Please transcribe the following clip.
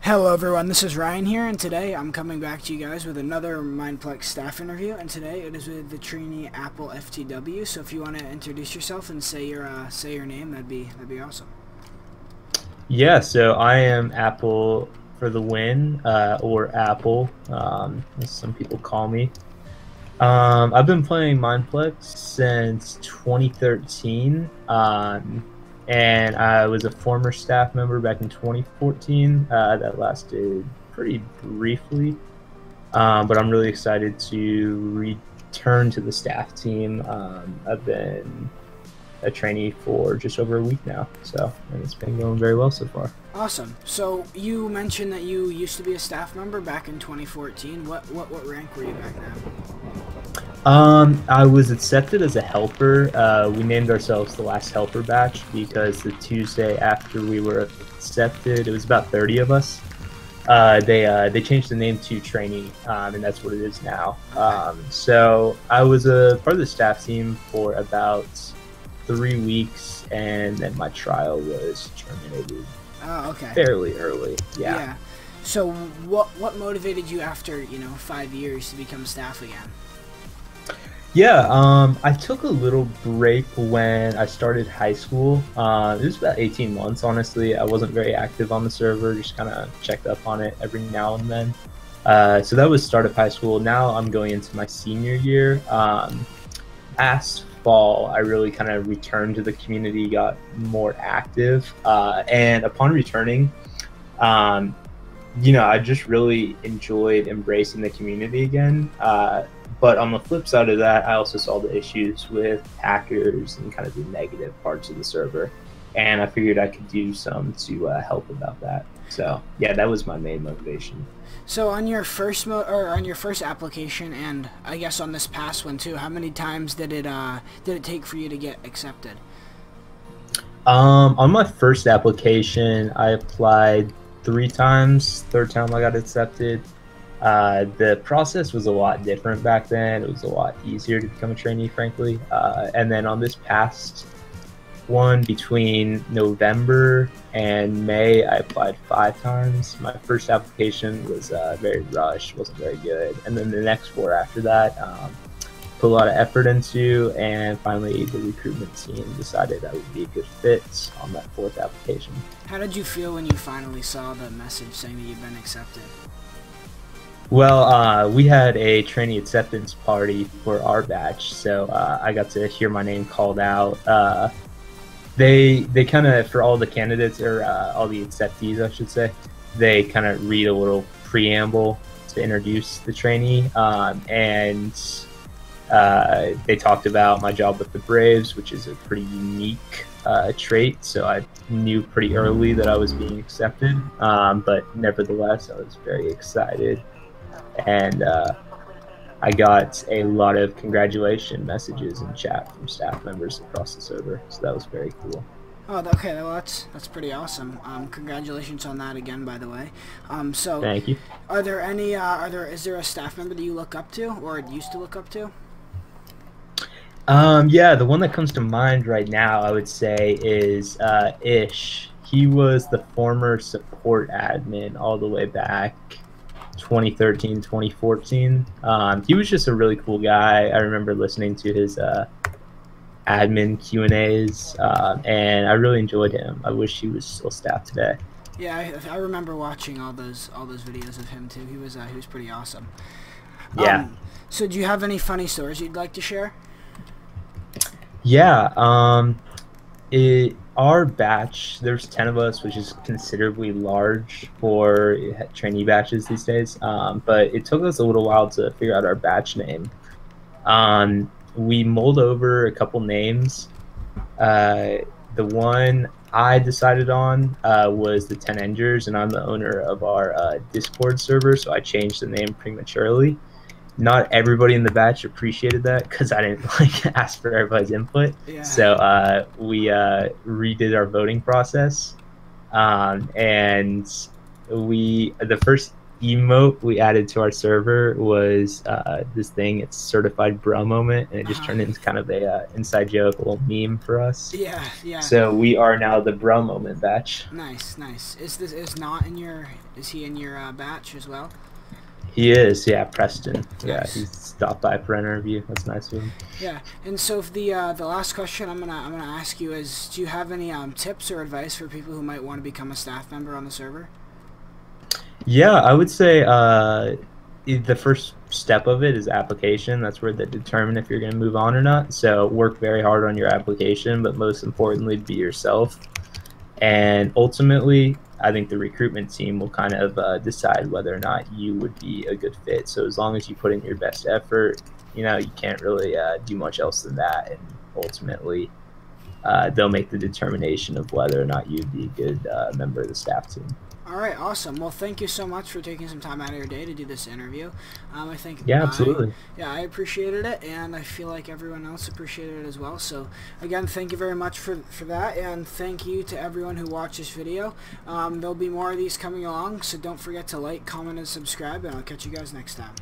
Hello everyone, this is Ryan here, and today I'm coming back to you guys with another Mineplex staff interview, and today it is with the Trainee AppleFTW. So if you want to introduce yourself and say your name, that'd be awesome. Yeah, so I am Apple for the win, or Apple, as some people call me. I've been playing Mineplex since 2013, and I was a former staff member back in 2014. That lasted pretty briefly, but I'm really excited to return to the staff team. I've been a trainee for just over a week now, and it's been going very well so far. Awesome. So you mentioned that you used to be a staff member back in 2014. What rank were you back then? I was accepted as a helper. We named ourselves the last helper batch because the Tuesday after we were accepted, it was about 30 of us. They changed the name to trainee, and that's what it is now. So I was a part of the staff team for about 3 weeks, and then my trial was terminated. Oh, okay. Fairly early, yeah. So what motivated you after 5 years to become staff again? Yeah, I took a little break when I started high school. It was about 18 months, honestly. I wasn't very active on the server, just kind of checked up on it every now and then. So that was start of high school. Now I'm going into my senior year. Last fall, I really kind of returned to the community, got more active, and upon returning, I just really enjoyed embracing the community again. But on the flip side of that, I also saw the issues with hackers and kind of the negative parts of the server, and I figured I could do some to help about that. So yeah, that was my main motivation. So on your first application, and I guess on this past one too, how many times did it take for you to get accepted? On my first application, I applied 3 times. Third time I got accepted. The process was a lot different back then. It was a lot easier to become a trainee, frankly. And then on this past one, between November and May, I applied 5 times. My first application was very rushed, wasn't very good. And then the next 4 after that, put a lot of effort into, and finally the recruitment team decided I would be a good fit on that 4th application. How did you feel when you finally saw the message saying that you've been accepted? Well, we had a trainee acceptance party for our batch, so I got to hear my name called out. They kind of, for all the candidates, or all the acceptees, I should say, they kind of read a little preamble to introduce the trainee, and they talked about my job with the Braves, which is a pretty unique trait, so I knew pretty early that I was being accepted, but nevertheless, I was very excited. And I got a lot of congratulation messages in chat from staff members across the server, so that was very cool. Oh, okay. Well, that's pretty awesome. Congratulations on that again, by the way. So thank you. Are there any? Is there a staff member that you look up to, or used to look up to? Yeah, the one that comes to mind right now, I would say, is Ish. He was the former support admin all the way back 2013, 2014. He was just a really cool guy. I remember listening to his admin Q&As, and I really enjoyed him. I wish he was still staff today. Yeah, I remember watching all those videos of him too. He was pretty awesome. Yeah. So do you have any funny stories you'd like to share? Yeah. Our batch, there's 10 of us, which is considerably large for trainee batches these days, but it took us a little while to figure out our batch name. We mulled over a couple names. The one I decided on was the 10 Engers, and I'm the owner of our Discord server, so I changed the name prematurely. Not everybody in the batch appreciated that because I didn't ask for everybody's input. Yeah. So we redid our voting process, and the emote we added to our server was this thing. It's certified bro moment, and it just turned into kind of a inside joke, a little meme for us. Yeah, yeah. So we are now the bro moment batch. Nice, nice. Not in your? Is he in your batch as well? He is, yeah, Preston. Yeah, Nice. he stopped by for an interview. That's nice of him. Yeah, and so if the last question I'm gonna ask you is, do you have any tips or advice for people who might want to become a staff member on the server? Yeah, I would say the first step of it is application. That's where they determine if you're going to move on or not. So work very hard on your application, but most importantly, be yourself. And ultimately, I think the recruitment team will kind of decide whether or not you would be a good fit. So as long as you put in your best effort, you know, you can't really do much else than that. And ultimately, they'll make the determination of whether or not you'd be a good member of the staff team. All right, awesome. Well, thank you so much for taking some time out of your day to do this interview. I think Yeah, absolutely. I appreciated it, and I feel like everyone else appreciated it as well. So, again, thank you very much for that, and thank you to everyone who watched this video. There'll be more of these coming along, so don't forget to like, comment, and subscribe, and I'll catch you guys next time.